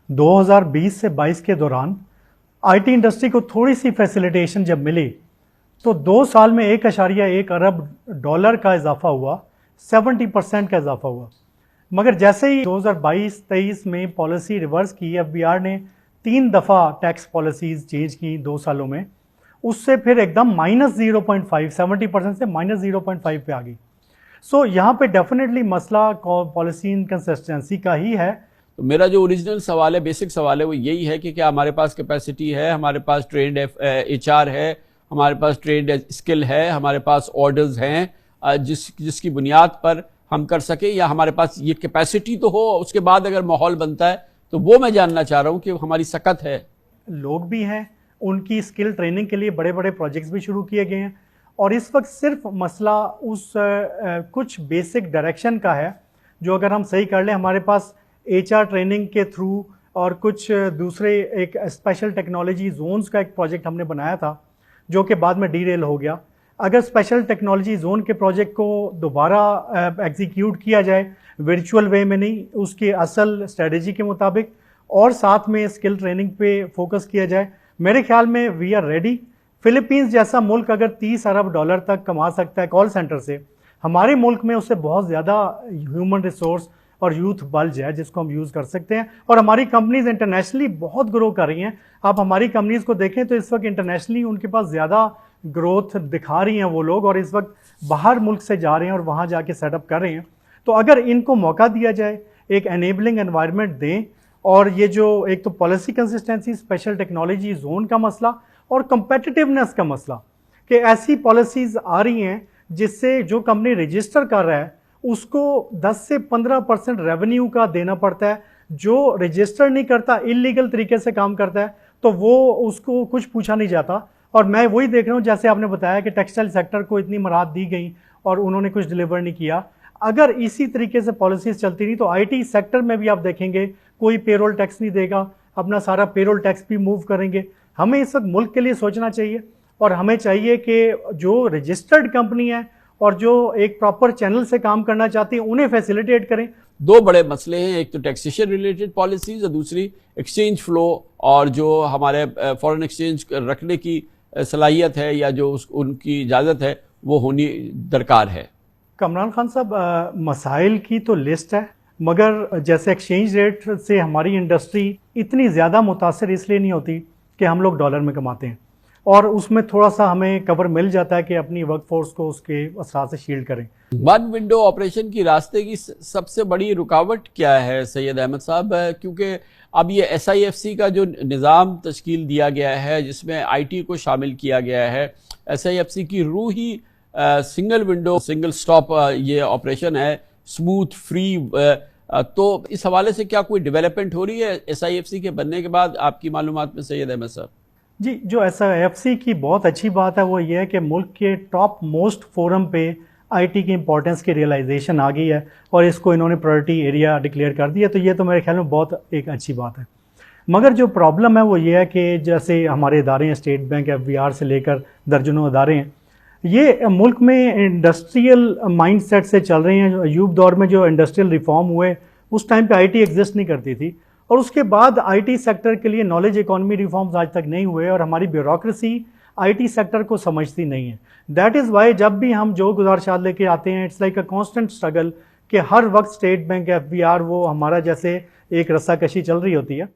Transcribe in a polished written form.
2020 से 22 के दौरान आईटी इंडस्ट्री को थोड़ी सी फैसिलिटेशन जब मिली तो 2 साल में 1.1 अरब डॉलर का इजाफा हुआ, 70% का इजाफा हुआ। मगर जैसे ही 2022-23 में पॉलिसी रिवर्स की, एफबीआर ने 3 दफ़ा टैक्स पॉलिसीज चेंज की 2 सालों में, उससे फिर एकदम -0.5, 70% से -0.5 पे आ गई। सो यहाँ पे डेफिनेटली मसला पॉलिसी इनकंसिस्टेंसी का ही है। तो मेरा जो ओरिजिनल सवाल है, बेसिक सवाल है, वो यही है कि क्या हमारे पास कैपेसिटी है, हमारे पास ट्रेंड एचआर है, हमारे पास ट्रेंड स्किल है, हमारे पास ऑर्डर्स हैं जिसकी बुनियाद पर हम कर सकें, या हमारे पास ये कैपेसिटी तो हो, उसके बाद अगर माहौल बनता है तो वो मैं जानना चाह रहा हूँ कि हमारी सकत है। लोग भी हैं, उनकी स्किल ट्रेनिंग के लिए बड़े बड़े प्रोजेक्ट्स भी शुरू किए गए हैं और इस वक्त सिर्फ मसला उस कुछ बेसिक डायरेक्शन का है जो अगर हम सही कर लें, हमारे पास एचआर ट्रेनिंग के थ्रू और कुछ दूसरे एक स्पेशल टेक्नोलॉजी जोन्स का एक प्रोजेक्ट हमने बनाया था जो कि बाद में डीरेल हो गया। अगर स्पेशल टेक्नोलॉजी जोन के प्रोजेक्ट को दोबारा एग्जीक्यूट किया जाए वर्चुअल वे में नहीं, उसके असल स्ट्रेटजी के मुताबिक, और साथ में स्किल ट्रेनिंग पे फोकस किया जाए, मेरे ख्याल में वी आर रेडी। फिलीपींस जैसा मुल्क अगर 30 अरब डॉलर तक कमा सकता है कॉल सेंटर से, हमारे मुल्क में उससे बहुत ज़्यादा ह्यूमन रिसोर्स और यूथ बल्ज है जिसको हम यूज़ कर सकते हैं। और हमारी कंपनीज इंटरनेशनली बहुत ग्रो कर रही हैं। आप हमारी कंपनीज को देखें तो इस वक्त इंटरनेशनली उनके पास ज़्यादा ग्रोथ दिखा रही हैं वो लोग, और इस वक्त बाहर मुल्क से जा रहे हैं और वहाँ जाके सेटअप कर रहे हैं। तो अगर इनको मौका दिया जाए, एक एनेबलिंग एनवायरनमेंट दें, और ये जो एक तो policy consistency, special technology zone का मसला और कंपेटिटिवनेस का मसला, कि ऐसी पॉलिसीज आ रही हैं जिससे जो कंपनी रजिस्टर कर रहा है उसको 10 से 15% रेवेन्यू का देना पड़ता है। जो रजिस्टर नहीं करता, इलीगल तरीके से काम करता है, तो वो उसको कुछ पूछा नहीं जाता। और मैं वही देख रहा हूँ जैसे आपने बताया कि टेक्सटाइल सेक्टर को इतनी मराहत दी गई और उन्होंने कुछ डिलीवर नहीं किया। अगर इसी तरीके से पॉलिसीज चलती रही तो आईटी सेक्टर में भी आप देखेंगे कोई पेरोल टैक्स नहीं देगा, अपना सारा पेरोल टैक्स भी मूव करेंगे। हमें इस वक्त मुल्क के लिए सोचना चाहिए और हमें चाहिए कि जो रजिस्टर्ड कंपनी है और जो एक प्रॉपर चैनल से काम करना चाहती हैं उन्हें फैसिलिटेट करें। 2 बड़े मसले हैं, एक तो टैक्सेशन रिलेटेड पॉलिसीज और दूसरी एक्सचेंज फ्लो, और जो हमारे फॉरेन एक्सचेंज रखने की सलाहियत है या जो उनकी इजाज़त है वो होनी दरकार है। कमरान खान साहब, मसाइल की तो लिस्ट है, मगर जैसे एक्सचेंज रेट से हमारी इंडस्ट्री इतनी ज़्यादा मुतासर इसलिए नहीं होती कि हम लोग डॉलर में कमाते हैं, और उसमें थोड़ा सा हमें कवर मिल जाता है कि अपनी वर्कफोर्स को उसके असरात से शील्ड करें। वन विंडो ऑपरेशन की रास्ते की सबसे बड़ी रुकावट क्या है सैयद अहमद साहब? क्योंकि अब ये SIFC का जो निज़ाम तश्कील दिया गया है जिसमें IT को शामिल किया गया है, SIFC की रूह ही सिंगल विंडो सिंगल स्टॉप ये ऑपरेशन है, स्मूथ फ्री। तो इस हवाले से क्या कोई डेवलपमेंट हो रही है SIFC के बनने के बाद आपकी मालूमात में सैयद अहमद साहब? जी, जो SIFC की बहुत अच्छी बात है वो ये है कि मुल्क के टॉप मोस्ट फोरम पे IT की इंपॉर्टेंस की रियलाइजेशन आ गई है और इसको इन्होंने प्रायोरिटी एरिया डिक्लेयर कर दिया। तो ये तो मेरे ख्याल में बहुत एक अच्छी बात है। मगर जो प्रॉब्लम है वो ये है कि जैसे हमारे इदारे हैं, स्टेट बैंक, FBR से लेकर दर्जनों इदारे हैं, ये मुल्क में इंडस्ट्रियल माइंडसेट से चल रहे हैं। अयूब दौर में जो इंडस्ट्रियल रिफॉर्म हुए उस टाइम पे IT एग्जिस्ट नहीं करती थी, और उसके बाद IT सेक्टर के लिए नॉलेज इकॉनमी रिफॉर्म्स आज तक नहीं हुए और हमारी ब्यूरोक्रेसी IT सेक्टर को समझती नहीं है। दैट इज़ वाई जब भी हम जो गुजारिशात लेके आते हैं, it's like a constant struggle कि हर वक्त स्टेट बैंक, FBR वो हमारा जैसे एक रस्साकशी चल रही होती है।